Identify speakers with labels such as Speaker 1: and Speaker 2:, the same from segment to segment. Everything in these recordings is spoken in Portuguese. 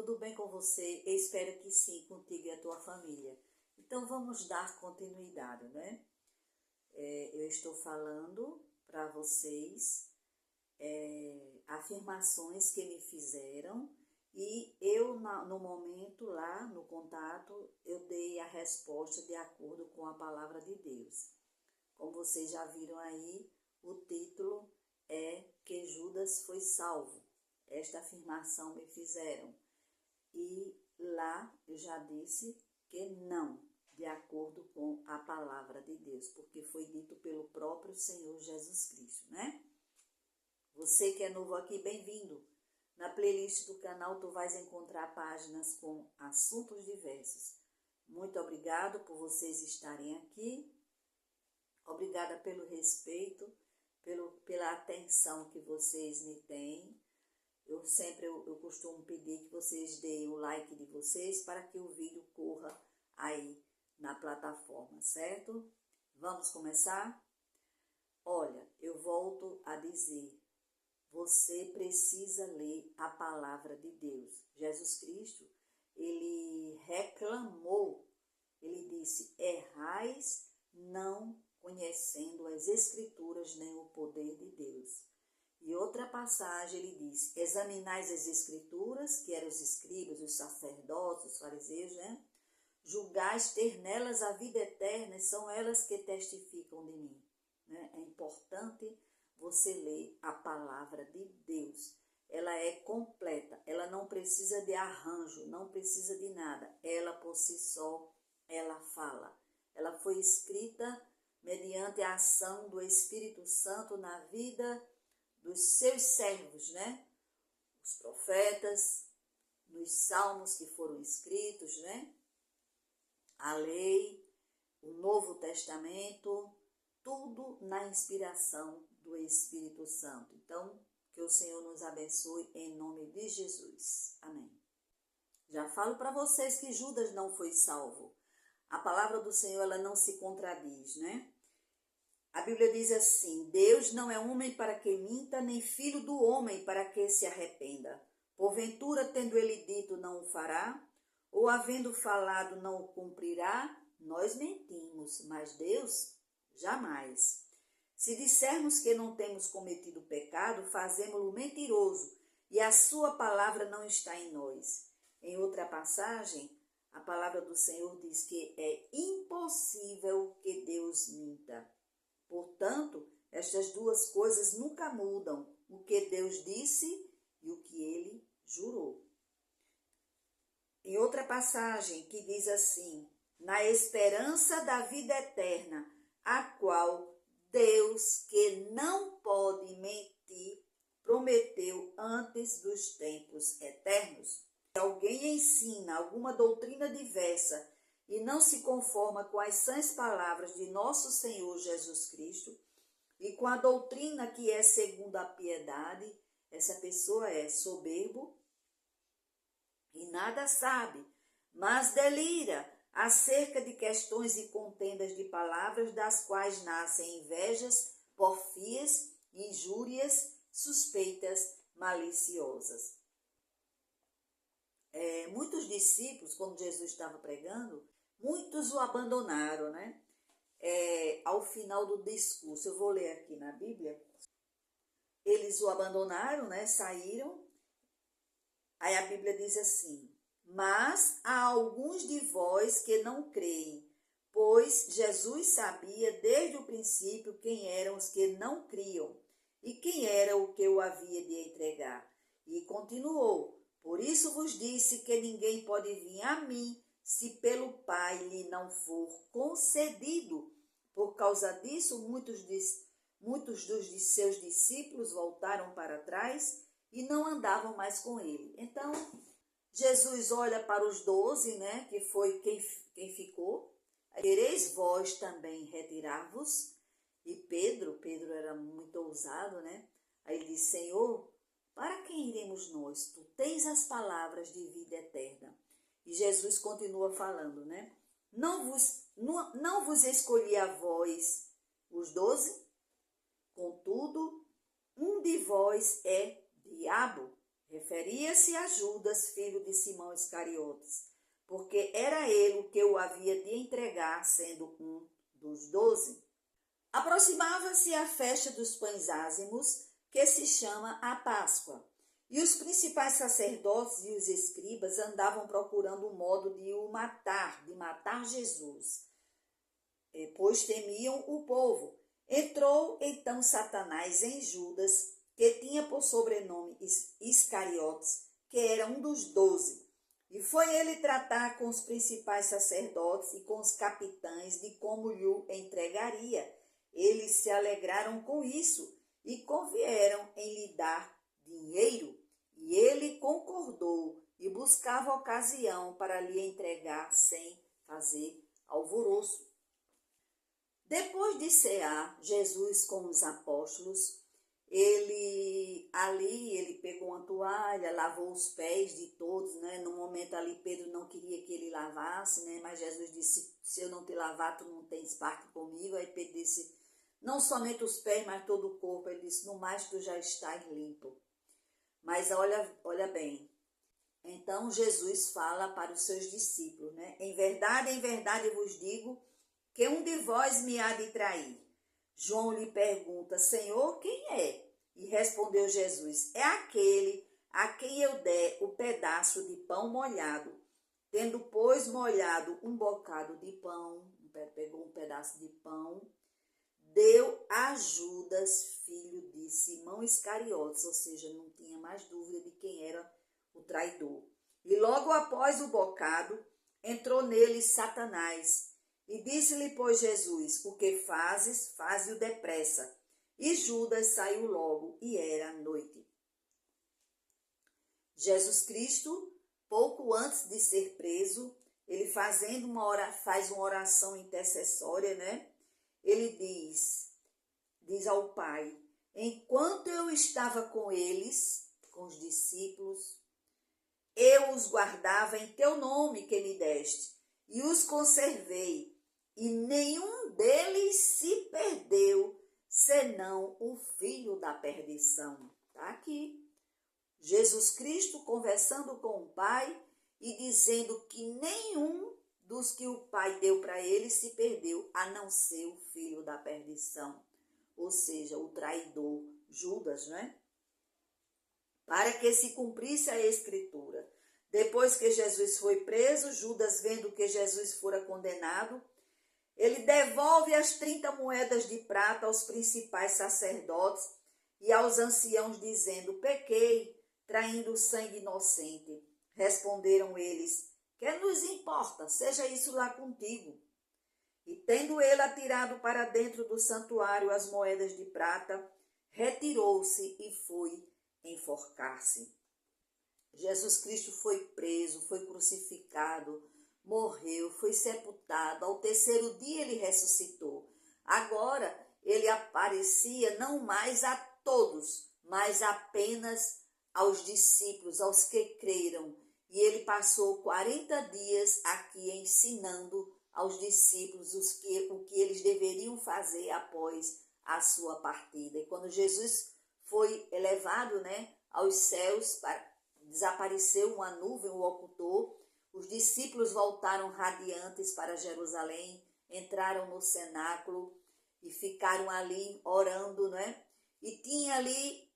Speaker 1: tudo bem com você? Eu espero que sim, contigo e a tua família. Então vamos dar continuidade, né? Eu estou falando para vocês afirmações que me fizeram e eu, no momento lá, no contato, eu dei a resposta de acordo com a palavra de Deus. Como vocês já viram aí, o título é que Judas foi salvo. Esta afirmação me fizeram. E lá eu já disse que não, de acordo com a palavra de Deus, porque foi dito pelo próprio Senhor Jesus Cristo, né? Você que é novo aqui, bem-vindo. Na playlist do canal tu vais encontrar páginas com assuntos diversos. Muito obrigado por vocês estarem aqui. Obrigada pelo respeito, pela atenção que vocês me têm. Eu costumo pedir que vocês deem o like de vocês para que o vídeo corra aí na plataforma, certo? Vamos começar? Olha, eu volto a dizer, você precisa ler a palavra de Deus. Jesus Cristo, ele reclamou, ele disse, errais não conhecendo as Escrituras nem o poder de Deus. E outra passagem ele diz, examinais as Escrituras, que eram os escribas, os sacerdotes, os fariseus, né? Julgais ter nelas a vida eterna, e são elas que testificam de mim. Né? É importante você ler a palavra de Deus. Ela é completa, ela não precisa de arranjo, não precisa de nada. Ela por si só, ela fala. Ela foi escrita mediante a ação do Espírito Santo na vida dos seus servos, né? Os profetas, nos salmos que foram escritos, né? A lei, o Novo Testamento, tudo na inspiração do Espírito Santo. Então, que o Senhor nos abençoe em nome de Jesus. Amém. Já falo para vocês que Judas não foi salvo. A palavra do Senhor, ela não se contradiz, né? A Bíblia diz assim, Deus não é homem para que minta, nem filho do homem para que se arrependa. Porventura, tendo ele dito, não o fará, ou havendo falado, não o cumprirá, nós mentimos, mas Deus jamais. Se dissermos que não temos cometido pecado, fazemo-lo mentiroso, e a sua palavra não está em nós. Em outra passagem, a palavra do Senhor diz que é impossível que Deus minta. Portanto, estas duas coisas nunca mudam, o que Deus disse e o que ele jurou. Em outra passagem que diz assim, na esperança da vida eterna, a qual Deus, que não pode mentir, prometeu antes dos tempos eternos. Se alguém ensina alguma doutrina diversa e não se conforma com as sãs palavras de nosso Senhor Jesus Cristo e com a doutrina que é segundo a piedade, essa pessoa é soberbo e nada sabe, mas delira acerca de questões e contendas de palavras das quais nascem invejas, porfias, injúrias, suspeitas, maliciosas. Muitos discípulos, quando Jesus estava pregando, muitos o abandonaram, né? Ao final do discurso, eu vou ler aqui na Bíblia, eles o abandonaram, né? Saíram. Aí a Bíblia diz assim, mas há alguns de vós que não creem, pois Jesus sabia desde o princípio quem eram os que não criam e quem era o que o havia de entregar. E continuou, por isso vos disse que ninguém pode vir a mim se pelo Pai lhe não for concedido. Por causa disso, muitos dos seus discípulos voltaram para trás e não andavam mais com ele. Então, Jesus olha para os 12, né, que foi quem ficou. Quereis vós também retirar-vos? E Pedro era muito ousado, né? Aí ele disse, Senhor, para quem iremos nós? Tu tens as palavras de vida eterna. E Jesus continua falando, né? Não vos escolhi a vós, os 12? Contudo, um de vós é diabo. Referia-se a Judas, filho de Simão Iscariotes, porque era ele o que o havia de entregar, sendo um dos 12. Aproximava-se a festa dos pães ázimos, que se chama a Páscoa, e os principais sacerdotes e os escribas andavam procurando um modo de o matar, de matar Jesus, pois temiam o povo. Entrou então Satanás em Judas, que tinha por sobrenome Iscariotes, que era um dos 12. E foi ele tratar com os principais sacerdotes e com os capitães de como lhe entregaria. Eles se alegraram com isso e convieram em lhe dar dinheiro. E ele concordou e buscava ocasião para lhe entregar sem fazer alvoroço. Depois de cear Jesus com os apóstolos, ele pegou uma toalha, lavou os pés de todos, né? No momento ali Pedro não queria que ele lavasse, né? Mas Jesus disse, se eu não te lavar, tu não tens parte comigo. Aí Pedro disse, não somente os pés, mas todo o corpo. Ele disse, no mais tu já estás limpo. Mas olha bem, então Jesus fala para os seus discípulos, né? Em verdade vos digo que um de vós me há de trair. João lhe pergunta, Senhor, quem é? E respondeu Jesus, é aquele a quem eu der o pedaço de pão molhado. Tendo, pois, molhado um bocado de pão, pegou um pedaço de pão, deu a Judas, filho de Simão Iscariotes, ou seja, não tinha mais dúvida de quem era o traidor. E logo após o bocado, entrou nele Satanás. E disse-lhe, pois, Jesus, o que fazes, faze-o depressa. E Judas saiu logo, e era noite. Jesus Cristo, pouco antes de ser preso, ele faz uma oração intercessória, né? Ele diz ao Pai, enquanto eu estava com eles, com os discípulos, eu os guardava em teu nome que me deste, e os conservei, e nenhum deles se perdeu, senão o filho da perdição. Está aqui. Jesus Cristo conversando com o Pai e dizendo que nenhum dos que o Pai deu para ele se perdeu, a não ser o filho da perdição, ou seja, o traidor Judas, né? Para que se cumprisse a Escritura. Depois que Jesus foi preso, Judas, vendo que Jesus fora condenado, ele devolve as 30 moedas de prata aos principais sacerdotes e aos anciãos, dizendo, pequei, traindo sangue inocente. Responderam eles, que nos importa, seja isso lá contigo. E tendo ele atirado para dentro do santuário as moedas de prata, retirou-se e foi enforcar-se. Jesus Cristo foi preso, foi crucificado, morreu, foi sepultado. Ao terceiro dia ele ressuscitou. Agora ele aparecia não mais a todos, mas apenas aos discípulos, aos que creram. E ele passou 40 dias aqui ensinando aos discípulos o que eles deveriam fazer após a sua partida. E quando Jesus foi elevado, né, aos céus, desapareceu uma nuvem, o ocultou, os discípulos voltaram radiantes para Jerusalém, entraram no cenáculo e ficaram ali orando, né? E tinha ali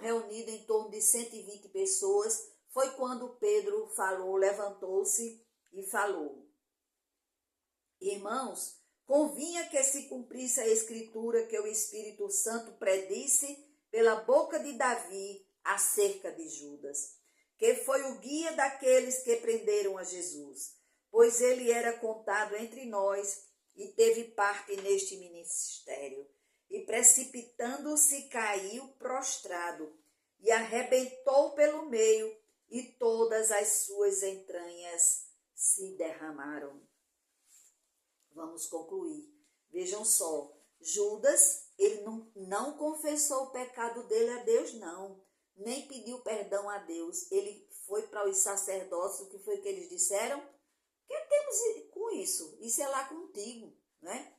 Speaker 1: reunido em torno de 120 pessoas. Foi quando Pedro falou, levantou-se e falou. Irmãos, convinha que se cumprisse a Escritura que o Espírito Santo predisse pela boca de Davi acerca de Judas, que foi o guia daqueles que prenderam a Jesus, pois ele era contado entre nós e teve parte neste ministério. E precipitando-se, caiu prostrado e arrebentou pelo meio, e todas as suas entranhas se derramaram. Vamos concluir. Vejam só, Judas, ele não confessou o pecado dele a Deus, não. Nem pediu perdão a Deus. Ele foi para os sacerdotes, o que foi que eles disseram? O que temos com isso? Isso é lá contigo, né?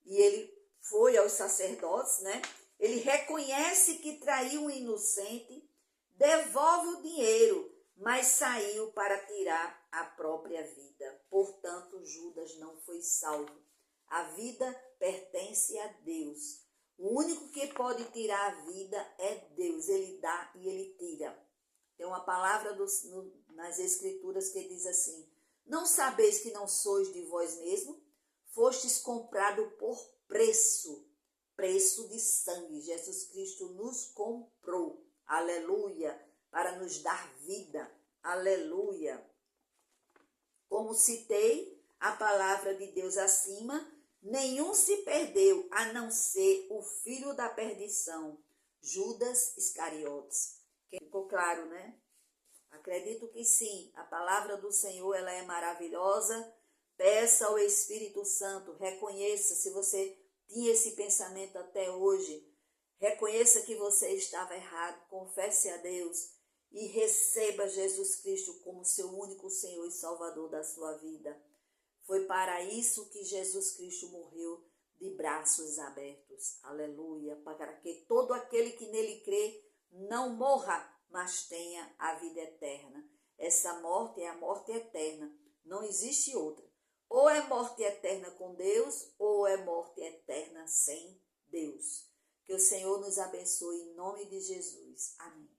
Speaker 1: E ele foi aos sacerdotes, né? Ele reconhece que traiu um inocente, devolve o dinheiro, mas saiu para tirar a própria vida. Portanto, Judas não foi salvo. A vida pertence a Deus. O único que pode tirar a vida é Deus. Ele dá e ele tira. Tem uma palavra nas Escrituras que diz assim: não sabeis que não sois de vós mesmo? Fostes comprado por preço de sangue. Jesus Cristo nos comprou. Aleluia. Para nos dar vida. Aleluia. Como citei a palavra de Deus acima, nenhum se perdeu, a não ser o filho da perdição, Judas Iscariotes. Ficou claro, né? Acredito que sim. A palavra do Senhor, ela é maravilhosa. Peça ao Espírito Santo, reconheça se você tinha esse pensamento até hoje. Reconheça que você estava errado, confesse a Deus e receba Jesus Cristo como seu único Senhor e Salvador da sua vida. Foi para isso que Jesus Cristo morreu de braços abertos. Aleluia. Para que todo aquele que nele crê não morra, mas tenha a vida eterna. Essa morte é a morte eterna. Não existe outra. Ou é morte eterna com Deus, ou é morte eterna sem Deus. Que o Senhor nos abençoe em nome de Jesus. Amém.